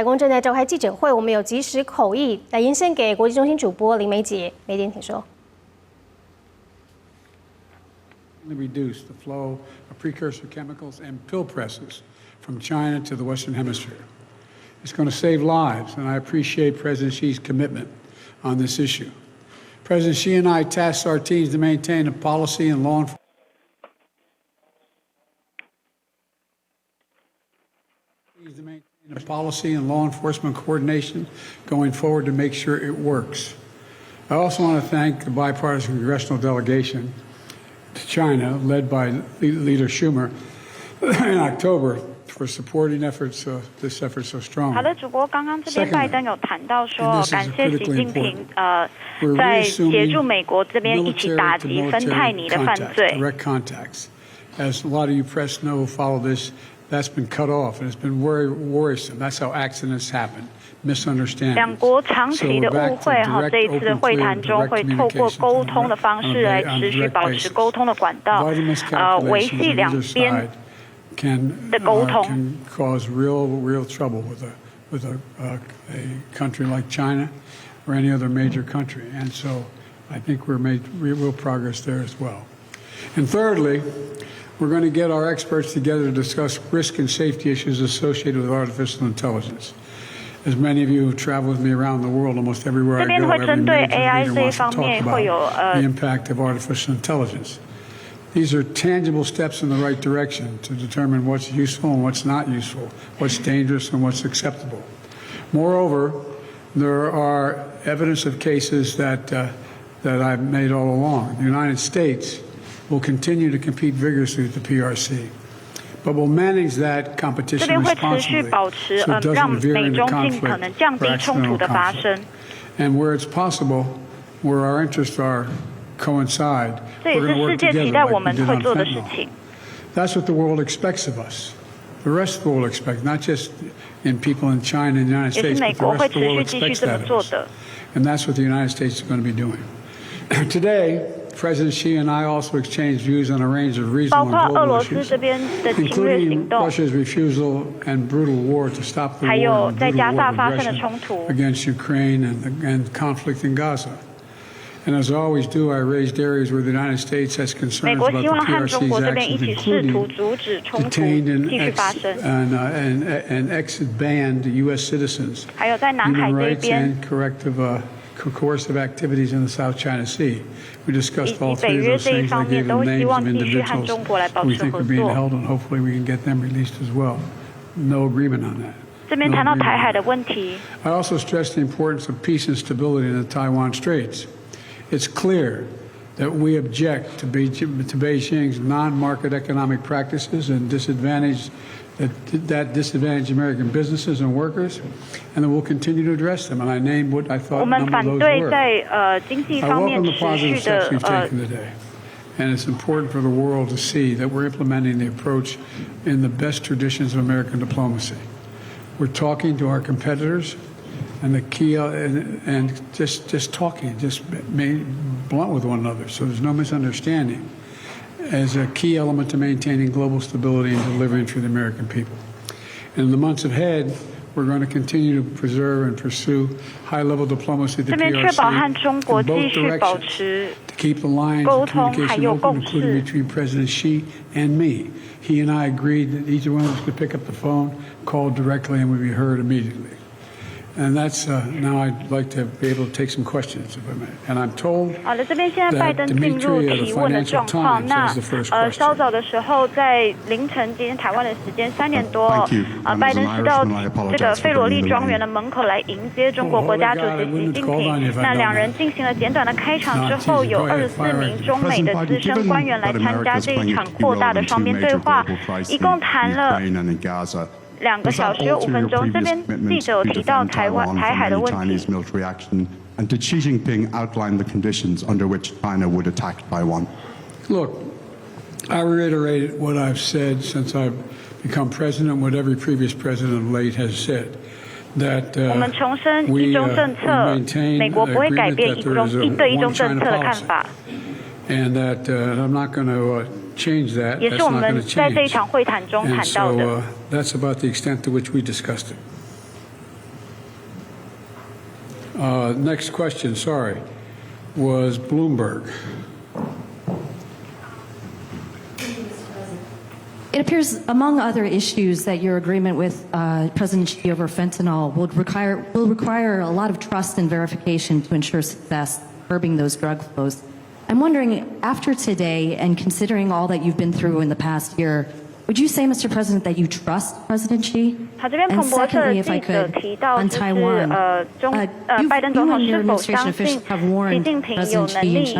白宫正在召开记者会，我们有即时口译来延伸给国际中心主播林梅婕。梅婕，请说。 Reduce the flow of precursor chemicals and pill presses from China to the Western Hemisphere. It's going to save lives, and I appreciate President Xi's commitment on this issue. President Xi and I tasked our teams to maintain a policy and law enforcement coordination going forward to make sure it works. I also want to thank the bipartisan congressional delegation to China, led by Leader Schumer, in October, for supporting this effort so strongly. 好的，主播，刚刚这边拜登有谈到说，感谢习近平在协助美国这边一起打击芬太尼的犯罪。Direct contacts, as a lot of you press know, follow this. That's been cut off, and it's been very worrisome. That's how accidents happen. 两国长期的误会哈，这一次的会谈中会透过沟通的方式来持续保持沟通的管道，维系两边的沟通。Can cause real trouble with a country like China or any other major country, and so I think we're made real progress there as well. And thirdly, we're going to get our experts together to discuss risk and safety issues associated with artificial intelligence. As many of you who travel with me around the world, almost everywhere I go, every major leader wants to talk about the impact of artificial intelligence. These are tangible steps in the right direction to determine what's useful and what's not useful, what's dangerous and what's acceptable. Moreover, there are evidence of cases that I've made all along. The United States will continue to compete vigorously with the PRC. But we'll manage that competition responsibly so it doesn't veer into conflict or accidental conflict. And where it's possible, where our interests are coincide, we're going to work together like we did on fentanyl. That's what the world expects of us. The rest of the world expects, not just in people in China and the United States, but the rest of the world expects that of us. And that's what the United States is going to be doing. Today, President Xi and I also exchanged views on a range of regional and global issues, including Russia's refusal and brutal war to stop the war and brutal war of aggression against Ukraine and conflict in Gaza. And as I always do, I raised areas where the United States has concerns about the PRC's actions, including detained and exit-banned U.S. citizens, human rights and coercive activities in the South China Sea. We discussed all three of those things. I gave them names of individuals who we think are being held, and hopefully we can get them released as well. No agreement on that. I also stressed the importance of peace and stability in the Taiwan Straits. It's clear that we object to Beijing's non-market economic practices and disadvantage American businesses and workers, and then we'll continue to address them. And I named what I thought a number of those were. I welcome the positive steps we've taken today, and it's important for the world to see that we're implementing the approach in the best traditions of American diplomacy. We're talking to our competitors, and the key, and just talking, just being blunt with one another, so there's no misunderstanding, as a key element to maintaining global stability and delivering for the American people. And in the months ahead, we're going to continue to preserve and pursue high-level diplomacy with the PRC in both directions to keep the lines of communication open, including between President Xi and me. He and I agreed that each one of us could pick up the phone, call directly, and we'd be heard immediately. And that's now I'd like to be able to take some questions, if I may. And I'm told that Dimitri of the Financial Times has the first question. 稍早的时候，在凌晨今天台湾的时间3点多，拜登是到这个费罗利庄园的门口来迎接中国国家主席习近平。那两人进行了简短的开场之后，有24名中美的资深官员来参加这一场扩大的双边对话，一共谈了2个小时又5分钟，这边记者有提到台海的问题。And did Xi Jinping outline the conditions under which China would attack Taiwan? Look, I reiterate what I've said since I've become president, what every previous president of late has said. That 我们重申一中政策，美国不会改变一对一中政策的看法。And that I'm not going to change that. 也是我们在这一场会谈中谈到的。That's about the extent to which we discussed it. Next question, sorry, was Bloomberg. It appears, among other issues, that your agreement with President Xi over fentanyl will require a lot of trust and verification to ensure success, curbing those drug flows. I'm wondering, after today and considering all that you've been through in the past year, would you say, Mr. President, that you trust President Xi? 好，这边彭博社的记者提到，拜登总统是否相信习近平有能力，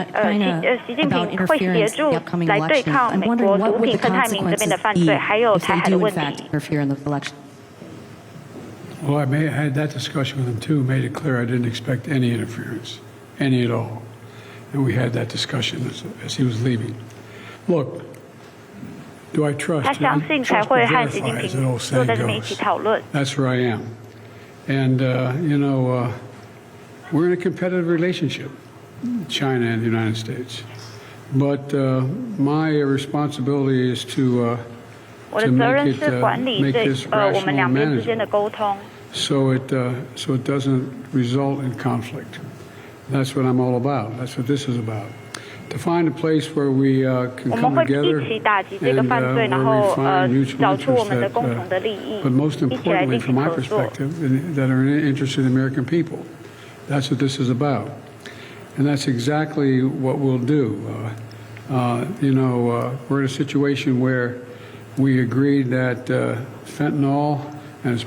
习近平会协助来对抗美国毒品芬太尼这边的犯罪，还有台海的问题。Well, I had that discussion with him too. Made it clear I didn't expect any interference, any at all, and we had that discussion as he was leaving. Look. Do I trust? 他相信才会和习近平坐在这边一起讨论。That's where I am, and we're in a competitive relationship, China and the United States. But my responsibility is to make this rational management, so it doesn't result in conflict. That's what I'm all about. That's what this is about. To find a place where we can come together and refine mutual interests, but most importantly, from my perspective, that are interested in the American people. That's what this is about, and that's exactly what we'll do. We're in a situation where we agreed that fentanyl and its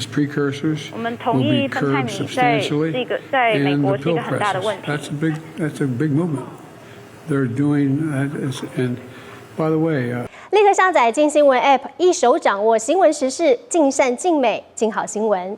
precursors will be curbed substantially, and the pill presses. That's a big movement. They're doing that, and by the way, 立刻下载镜新闻 App， 一手掌握新闻时事，尽善尽美，尽好新闻。